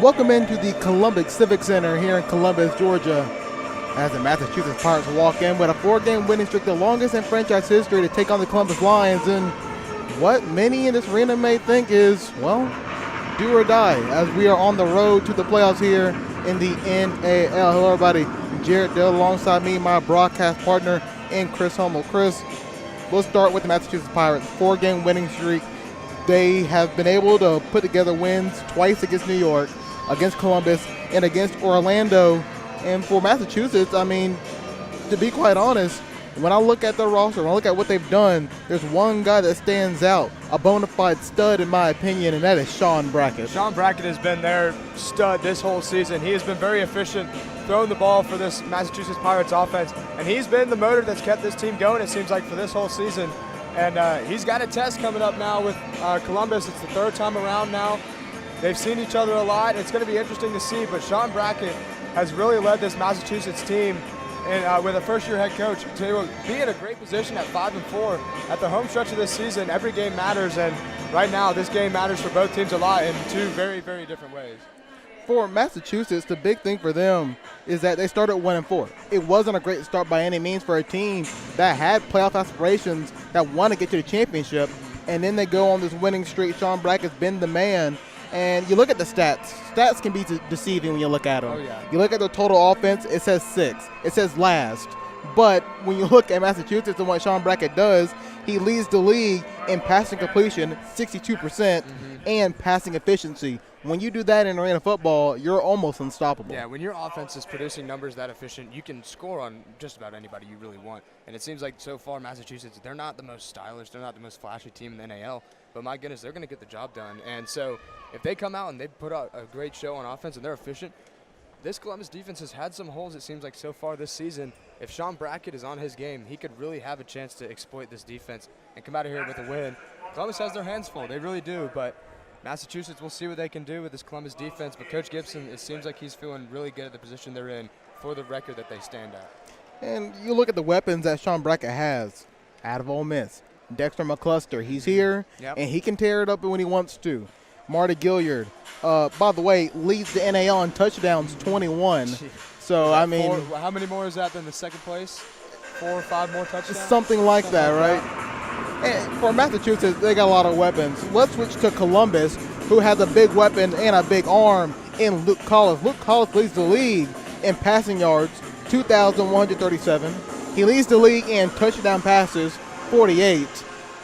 welcome into the Columbus Civic Center here in Columbus, Georgia, as the Massachusetts Pirates walk in with a 4-game winning streak, the longest in franchise history, to take on the Columbus Lions. And what many in this arena may think is, well, do or die, as we are on the road to the playoffs here in the NAL. Hello, everybody. Jared Dell alongside me, my broadcast partner, and Chris Hummel. Chris, we'll start with the Massachusetts Pirates, 4-game winning streak. They have been able to put together wins twice against New York, against Columbus, and against Orlando. And for Massachusetts, I mean, to be quite honest, when I look at their roster, when I look at what they've done, there's one guy that stands out, a bona fide stud in my opinion, and that is Sean Brackett. Sean Brackett has been their stud this whole season. He has been very efficient throwing the ball for this Massachusetts Pirates offense, and he's been the motor that's kept this team going, it seems like, for this whole season. And he's got a test coming up now with Columbus. It's the third time around now. They've seen each other a lot. It's going to be interesting to see, but Sean Brackett has really led this Massachusetts team, and with a first-year head coach, to be in a great position at 5-4 at the home stretch of this season. Every game matters, and right now this game matters for both teams a lot in two very, very different ways. For Massachusetts, the big thing for them is that they started 1-4. It wasn't a great start by any means for a team that had playoff aspirations, that want to get to the championship, and then they go on this winning streak. Sean Brackett's been the man. And you look at the stats. Stats can be deceiving when you look at them. Oh, yeah. You look at the total offense, it says 6. It says last. But when you look at Massachusetts and what Sean Brackett does, he leads the league in passing completion, 62%, and passing efficiency. When you do that in arena football, you're almost unstoppable. Yeah, when your offense is producing numbers that efficient, you can score on just about anybody you really want. And it seems like so far Massachusetts, they're not the most stylish, they're not the most flashy team in the NAL, but my goodness, they're going to get the job done. And so if they come out and they put out a great show on offense and they're efficient, this Columbus defense has had some holes, it seems like, so far this season. If Sean Brackett is on his game, he could really have a chance to exploit this defense and come out of here with a win. Columbus has their hands full, they really do, but Massachusetts will see what they can do with this Columbus defense. But Coach Gibson, it seems like he's feeling really good at the position they're in for the record that they stand at. And you look at the weapons that Sean Brackett has out of Ole Miss. Dexter McCluster, he's here, and he can tear it up when he wants to. Marty Gilliard, by the way, leads the NAL in touchdowns, 21. So, I mean, how many more is that than the second place? 4 or 5 more touchdowns? Something like that, right? And for Massachusetts, they got a lot of weapons. Let's switch to Columbus, who has a big weapon and a big arm in Luke Collins. Luke Collins leads the league in passing yards, 2,137. He leads the league in touchdown passes, 48.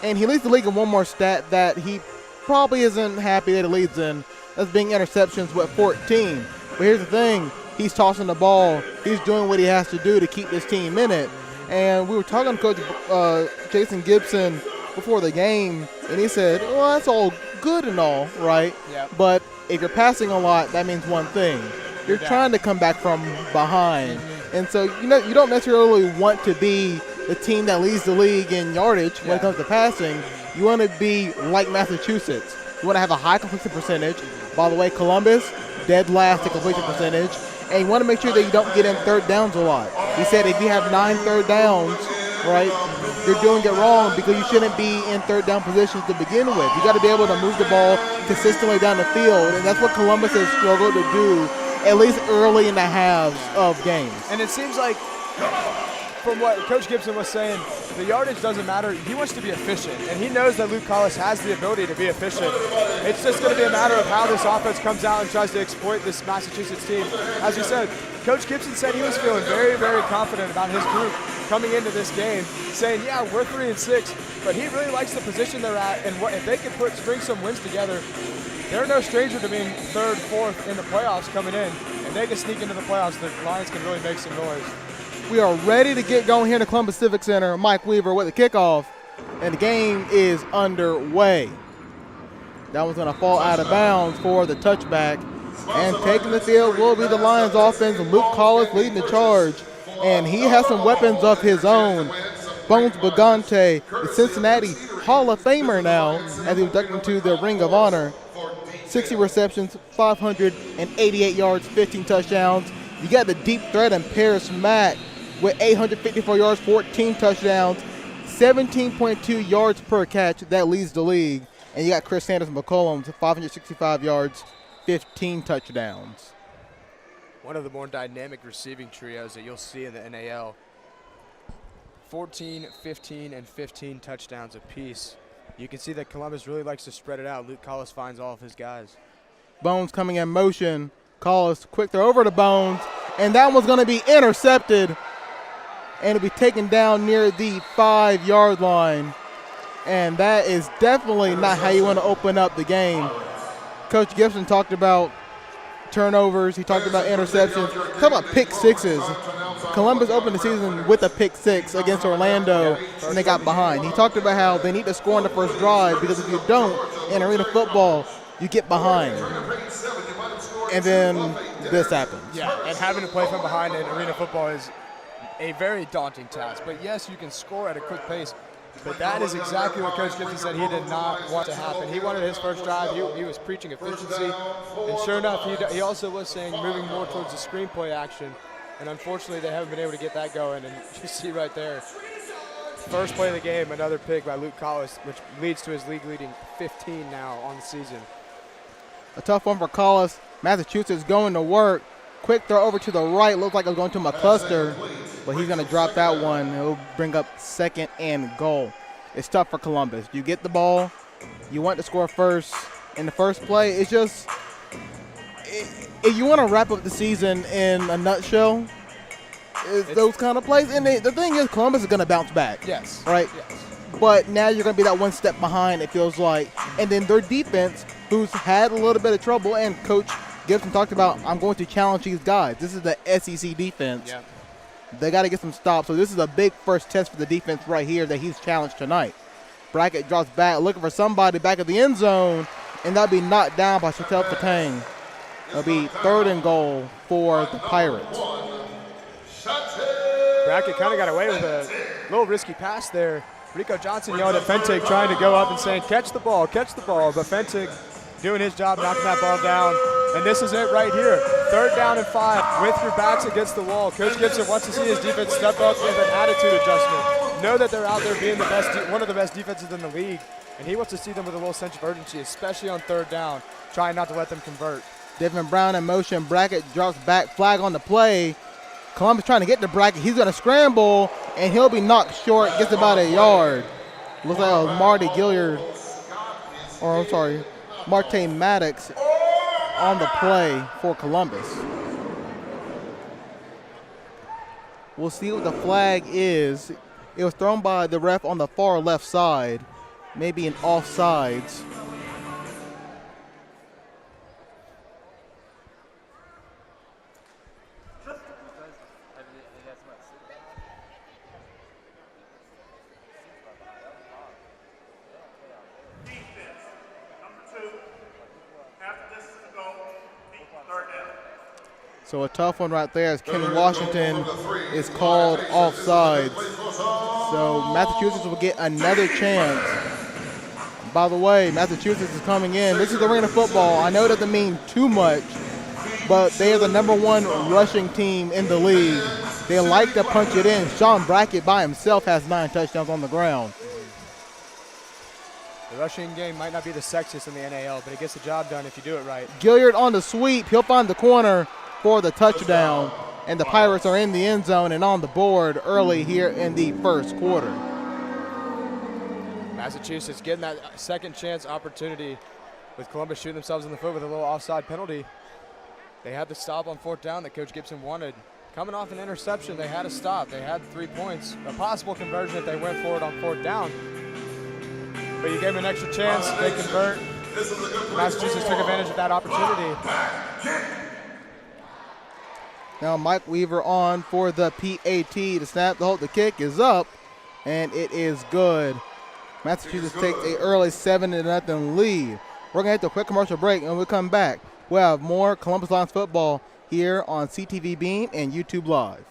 And he leads the league in one more stat that he probably isn't happy that he leads in. That's being interceptions with 14. But here's the thing. He's tossing the ball. He's doing what he has to do to keep this team in it. And we were talking to Coach Jason Gibson before the game, and he said, well, that's all good and all, right? Yep. But if you're passing a lot, that means one thing. You're trying to come back from behind. And so, you don't necessarily want to be the team that leads the league in yardage when it comes to passing. You want to be like Massachusetts. You want to have a high completion percentage. By the way, Columbus, dead last in completion percentage. And you want to make sure that you don't get in third downs a lot. He said if you have 9 third downs, right, you're doing it wrong because you shouldn't be in third down positions to begin with. You got to be able to move the ball consistently down the field, and that's what Columbus has struggled to do, at least early in the halves of games. And it seems like, from what Coach Gibson was saying, the yardage doesn't matter. He wants to be efficient, and he knows that Luke Collins has the ability to be efficient. It's just going to be a matter of how this offense comes out and tries to exploit this Massachusetts team. As you said, Coach Gibson said he was feeling very, very confident about his group coming into this game, saying, yeah, we're 3-6, but he really likes the position they're at, and if they can string some wins together, they're no stranger to being 3rd, 4th in the playoffs coming in, and they can sneak into the playoffs. The Lions can really make some noise. We are ready to get going here in the Columbus Civic Center. Mike Weaver with the kickoff, and the game is underway. That one's going to fall out of bounds for the touchback. And taking the field will be the Lions offense. Luke Collins leading the charge. And he has some weapons of his own. Bones Bagante, the Cincinnati Hall of Famer now, as he's inducted into the Ring of Honor. 60 receptions, 588 yards, 15 touchdowns. You got the deep threat in Paris Mack with 854 yards, 14 touchdowns, 17.2 yards per catch. That leads the league. And you got Chris Sanders McCollum, 565 yards, 15 touchdowns. One of the more dynamic receiving trios that you'll see in the NAL. 14, 15, and 15 touchdowns apiece. You can see that Columbus really likes to spread it out. Luke Collis finds all of his guys. Bones coming in motion. Collis, quick throw over to Bones, and that one's going to be intercepted, and it'll be taken down near the 5-yard line. And that is definitely not how you want to open up the game. Coach Gibson talked about turnovers. He talked about interceptions. He talked about pick sixes. Columbus opened the season with a pick six against Orlando, and they got behind. He talked about how they need to score on the first drive because if you don't, in arena football, you get behind. And then this happens. Yeah, and having to play from behind in arena football is a very daunting task. But yes, you can score at a quick pace. But that is exactly what Coach Gibson said he did not want to happen. He wanted his first drive. He was preaching efficiency. And sure enough, he also was saying moving more towards the screenplay action. And unfortunately, they haven't been able to get that going. And you see right there, first play of the game, another pick by Luke Collis, which leads to his league-leading 15 now on the season. A tough one for Collis. Massachusetts going to work. Quick throw over to the right. Looks like it was going to McCluster, but he's going to drop that one. He'll bring up 2nd and goal. It's tough for Columbus. You get the ball. You want to score first. In the first play, it's just if you want to wrap up the season in a nutshell, it's those kind of plays. And the thing is, Columbus is going to bounce back. Yes. Right? Yes. But now you're going to be that one step behind, it feels like. And then their defense, who's had a little bit of trouble, and Coach Gibson talked about, I'm going to challenge these guys. This is the SEC defense. Yeah. They got to get some stops. So this is a big first test for the defense right here that he's challenged tonight. Brackett drops back, looking for somebody back at the end zone, and that'll be knocked down by Chatel Fatang. It'll be 3rd and goal for the Pirates. Brackett kind of got away with a little risky pass there. Rico Johnson yelled at Fentig, trying to go up and saying, catch the ball. But Fentig doing his job, knocking that ball down. And this is it right here. 3rd down and 5 with your backs against the wall. Coach Gibson wants to see his defense step up with an attitude adjustment. Know that they're out there being the best, one of the best defenses in the league. And he wants to see them with a little sense of urgency, especially on 3rd down, trying not to let them convert. Devin Brown in motion. Brackett drops back, flag on the play. Columbus trying to get to Brackett. He's going to scramble, and he'll be knocked short. Gets about a yard. Looks like it was Marte Maddox on the play for Columbus. We'll see what the flag is. It was thrown by the ref on the far left side. Maybe an offsides. So a tough one right there as Ken Washington is called offsides. So Massachusetts will get another chance. By the way, Massachusetts is coming in. This is arena football. I know it doesn't mean too much, but they are the #1 rushing team in the league. They like to punch it in. Sean Brackett by himself has 9 touchdowns on the ground. The rushing game might not be the sexiest in the NAL, but it gets the job done if you do it right. Gilliard on the sweep. He'll find the corner for the touchdown, and the Pirates are in the end zone and on the board early here in the first quarter. Massachusetts getting that second chance opportunity with Columbus shooting themselves in the foot with a little offside penalty. They had the stop on 4th down that Coach Gibson wanted. Coming off an interception, they had a stop. They had 3 points, a possible conversion if they went for it on 4th down. But you gave them an extra chance, they convert. Massachusetts took advantage of that opportunity. Now Mike Weaver on for the PAT. The snap, the hold, the kick is up, and it is good. Massachusetts takes an early 7-0 lead. We're going to hit a quick commercial break, and when we come back, we'll have more Columbus Lions football here on CTV Beam and YouTube Live.